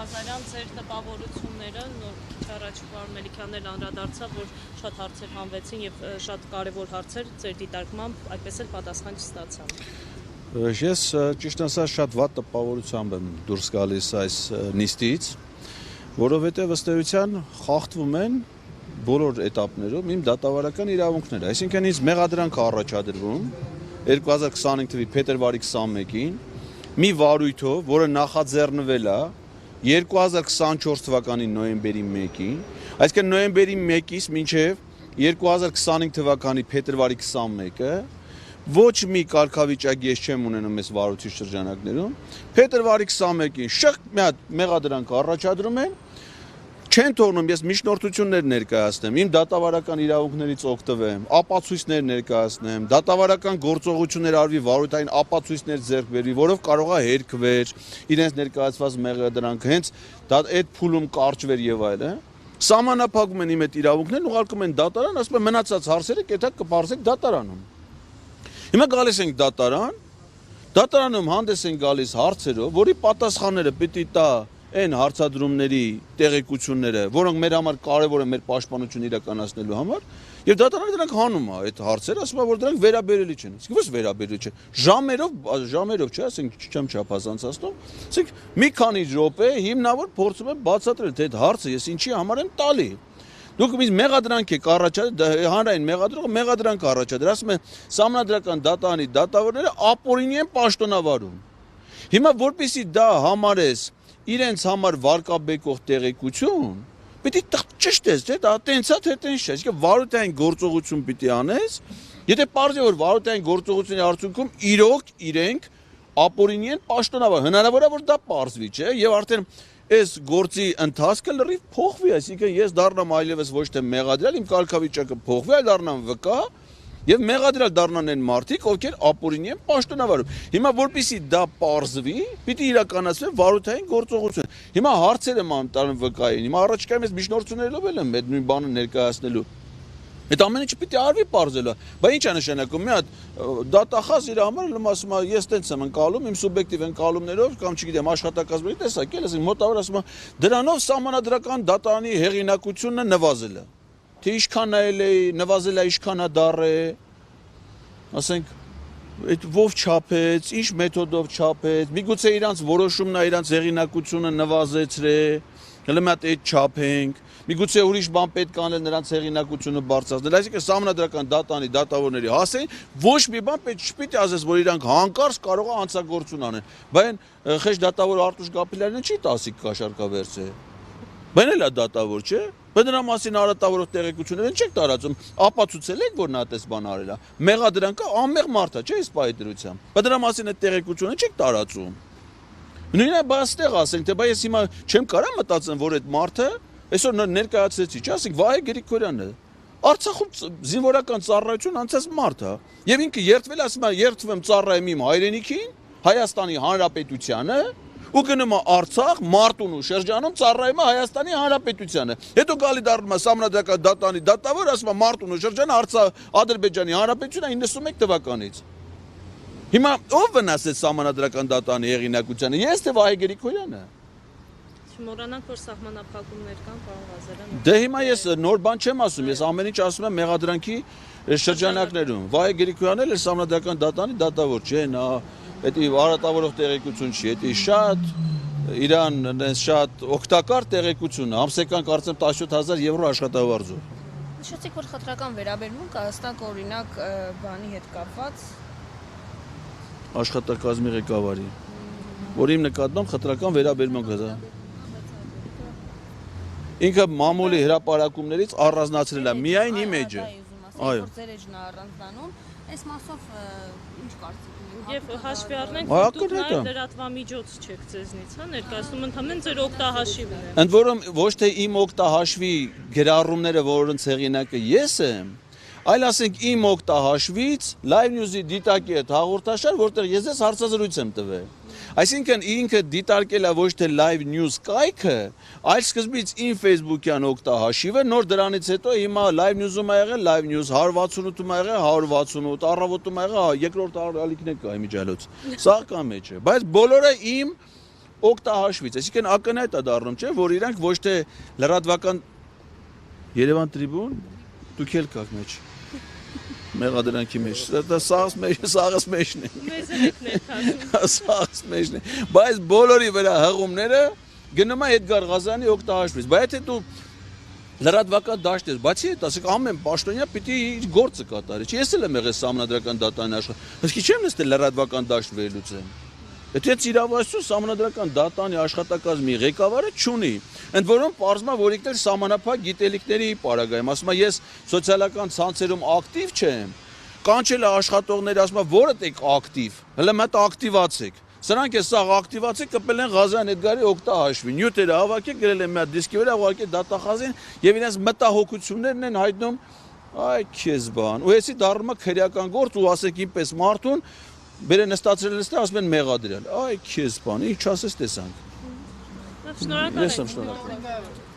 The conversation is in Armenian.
Ղազարյան, ձեր տպավորությունները նոր քիչ առաջ պարոն Մելիքյանն անդրադարձավ, որ շատ հարցեր հանվեցին եւ շատ կարեւոր հարցեր ձեր դիտարկմամբ այդպես էլ պատասխան չստացան։ Ես ճիշտ ասած շատ վատ տպավորությամբ եմ դուրս գալիս այս նիստից, որովհետեւ ըստ էության խախտվում են բոլոր էտապներում իմ դատավարական իրավունքները, այսինքն ինձ մեղադրանք առաջադրվում 2025 թվականի փետրվարի 21-ին մի վարույթով, որը նախաձեռնվել է 2024 թվականի նոյեմբերի 1-ին, այսինքն նոյեմբերի 1-ից մինչև 2025 թվականի փետրվարի 21-ը ոչ մի կարգավիճակ ես չեմ ունենում այս վարույթի շրջանակներում, փետրվարի 21-ին շղթ մի հատ մեղադրանք առաջադրում են, չեն թողնում ես միջնորդություններ ներկայացնեմ, իմ դատավարական իրավունքներից օգտվեմ, ապացույցներ ներկայացնեմ, դատավարական գործողություններ արվի վարույթային ապացույցներ ձեռք բերվի, որով կարող է հերքվեր, իրենց ներկայացված մեղադրանքը, հենց այդ փուլում կարճվեր եւ այլն, սահմանափակում են իմ այդ իրավունքներն, ուղարկում են դատարան, ասում են մնացած հարցերը կետակ կպարզեք դատարանում։ Հիմա գալիս ենք դատարանում հանդես են գալիս հարցերով, որի պատասխանները պիտի տա այն հարցադրումների տեղեկությունները, որոնք մեր համար կարևոր են մեր պաշտպանությունը իրականացնելու համար, եւ դատարանը դրանք հանում է այդ հարցերը, ասում է, որ դրանք վերաբերելի չեն։ Իսկ ո՞ց վերաբերելի չէ։ Ժամերով, չէ, ասենք չեմ չափազանցացնում, ասենք մի քանի րոպե հիմնավոր փորձում եմ բացատրել, թե այդ հարցը ես ինչի համար եմ տալի։ Դուք ինձ մեղադրանք եք առաջադրել, հանրային մեղադրանք առաջադրել, ասում են սահմանադրական դատարանի դատավորները ապօրինի են պաշտոնավարում։ Հիմա որպեսզի դա համարես իրենց համար վարկաբեկող տեղեկություն, պիտի ճշտես, թե դա տենց է, թե տենց չէ, այսինքն վարույթային գործողություն պիտի անես, եթե պարզի որ վարույթային գործողությունների արդյունքում իրոք իրենք ապօրինի են պաշտոնավար, հնարավոր է որ դա պարզվի, չէ, եւ արդեն այս գործի ընթացքը լրիվ փոխվի, այսինքն ես դառնամ այլևս ոչ թե մեղադրյալ, իմ կարգավիճակը փոխվի, այլ դառնամ վկա եւ մեղադրյալ դառնան են մարդիկ, ովքեր ապօրինի են պաշտոնավարում։ Հիմա որպեսզի դա պարզվի, պիտի իրականացվի վարույթային գործողություն։ Հիմա հարցերը ման վկային, հիմա առաջիկայում ես միջնորդություններով էլ եմ այդ նույն բանը ներկայացնելու։ Այդ ամենը չպիտի արվի պարզելը, բայց ի՞նչ է նշանակում, մի հատ դատախազ իր համար ասում է, ես տենց եմ ընկալում, իմ սուբյեկտիվ ընկալումներով կամ չգիտեմ աշխատակազմի տեսակ էլ, ասենք մոտավոր ասում է, դրանով սահմանադրական դատարանի հեղինակությունը նվազել է։ Թե ինչքան նվազել է, ինչքան է դառը, ասենք այդ ով չափեց, ինչ մեթոդով չափեց, միգուցե իրանց որոշումն է իրանց հեղինակությունը նվազեցրել, հələ մի հատ այդ չափենք, միգուցե ուրիշ բան պետք է անել նրանց հեղինակությունը բարձրացնել, այսինքն սահմանադրական դատարանի դատավորների հասցեին ոչ մի բան պետք չպիտի ասես, որ իրանք հանկարծ կարող է հանցագործություն անեն, բայց խեղճ դատավոր Արտուշ Գապիլյանին չի տասիկ կաշառքավերցե։ Բան էլ է դատավոր, չէ։ Բայց նրա մասին արատավորող տեղեկություններ չեք տարածում, ապացուցել եք, որ նա այդպես բան արել է։ Մեղադրանքը անմեղ մարդ է, չէ՞, ըստ պայդրության։ Բայց նրա մասին այդ տեղեկությունը չեք տարածում։ Նույնիսկ բաստեղ ասենք, թե բայց ես հիմա չեմ կարող մտածեմ, որ այդ մարդը այսօր ներկայացրեցի, չէ՞, ասենք Վահե Գրիգորյանն է։ Արցախում զինվորական ծառայություն անցած մարդ է։ Եվ ինքը երթվել, ասում է, երթվում եմ ծառայեմ իմ հայրենիքին, Հայաստանի Հանրապետությանը, ու գնում է Արցախ, Մարտունու շրջանում ծառայում է Հայաստանի Հանրապետությանը։ Հետո գալի դառնում է սահմանադրական դատարանի դատավոր, ասում է Մարտունու շրջանը Ադրբեջանի Հանրապետությունը 91 թվականից։ Հիմա ով վնասեց սահմանադրական դատարանի հեղինակությանը, ես թե Վահե Գրիգորյանը։ Չմոռանանք, որ սահմանափակումներ կան, պարոն Ղազարյան։ Դե հիմա ես նոր բան չեմ ասում, ես ամեն ինչ ասում եմ մեղադրանքի շրջանակներում։ Վահե Գրիգորյանն էլ սահմանադրական դատարանի դատավոր չէ, նա դա արատավորող տեղեկություն չի, դա շատ իրան շատ օգտակար տեղեկություն է, ամսական կարծեմ 17000 եվրո աշխատավարձով։ Նշեցիք, որ խտրական վերաբերմունք հստակ օրինակ բանի հետ կապված աշխատակազմի ղեկավարի, որ իմ նկատմամբ խտրական վերաբերմունք է։ Ինքը մամուլի հրապարակումներից առանձնացրել է միայն իմիջը։ Այո, ձեր էջն է առանձնանում, այս մասով ինչ կարծիք ունեք։ Եվ հաշվի առնենք, որ դուք նաև լրատվամիջոց չեք ձեզնից, հա, ներկայացնում ընդհանրեն ձեր օգտահաշիվն է։ Ընդ որում ոչ թե իմ օգտահաշվի գրառումները, որոնց հեղինակը ես եմ, այլ ասենք իմ օգտահաշվից Live News-ի դիտակի հետ հաղորդաշար, որտեղ ես ես հարցազրույց եմ տվել։ Այսինքն ինքը դիտարկել է ոչ թե Live News կայքը, այլ սկզբից իմ Facebook-յան օգտահաշիվը, նոր դրանից հետո հիմա Live News-ում ա եղել Live News 168-ում ա եղել 168, առավոտում ա եղել երկրորդ ալիքն է կա իմիջալոց։ Սա կա մեջը, բայց բոլորը իմ օգտահաշվից, այսինքն ակնհայտ է դառնում, չէ, որ իրանք ոչ թե լրատվական Երևան տրիբուն, դուք էլ կաք մեջ։ Մեղադրանքի մեջ, դա սաղս մեջն է։ Մեզ եք ներքաշում։ Սաղս մեջն է։ Բայց բոլորի վրա հղումները գնում է Էդգար Ղազարյանի օգտահաշվից։ Բայց եթե դու լրատվական դաշտ ես, բացի այդ, ասեք ամեն պաշտոնյա պիտի իր գործը կատարի։ Ես էլ եմ եղել սահմանադրական դատարանի աշխարհ։ Հսկի չեմ նստել լրատվական դաշտ վերլուծեմ։ Եթե իրավասություն սահմանադրական դատարանի աշխատակազմի ղեկավարը չունի, ընդ որում պարզվում է, որ ինքն սահմանափակ գիտելիքների պարագայում, ասում է ես սոցիալական ցանցերում ակտիվ չեմ, կանչել է աշխատողները, ասում է որդ եք ակտիվ, հələ մտ ակտիվացեք։ Սրանք է սաղ ակտիվացեք կպել են Ղազարյան Էդգարի օգտահաշվին։ Նյութերը հավաքեք, գրել են մի հատ դիսկի վրա, ուղղակի դատախազին եւ իրենց մտահոգություններն են հայտնում, այ քեզ բան։ Ու էսի դառնում է քրեական գործ ու ասեք ինպես մարդուն բերեն նստացրել նստա, ասում են մեղադրյալ։ Այ քեզ բան, ինչ ասես տեսանք։ Շնորհակալ եմ։ Ես եմ շնորհակալ։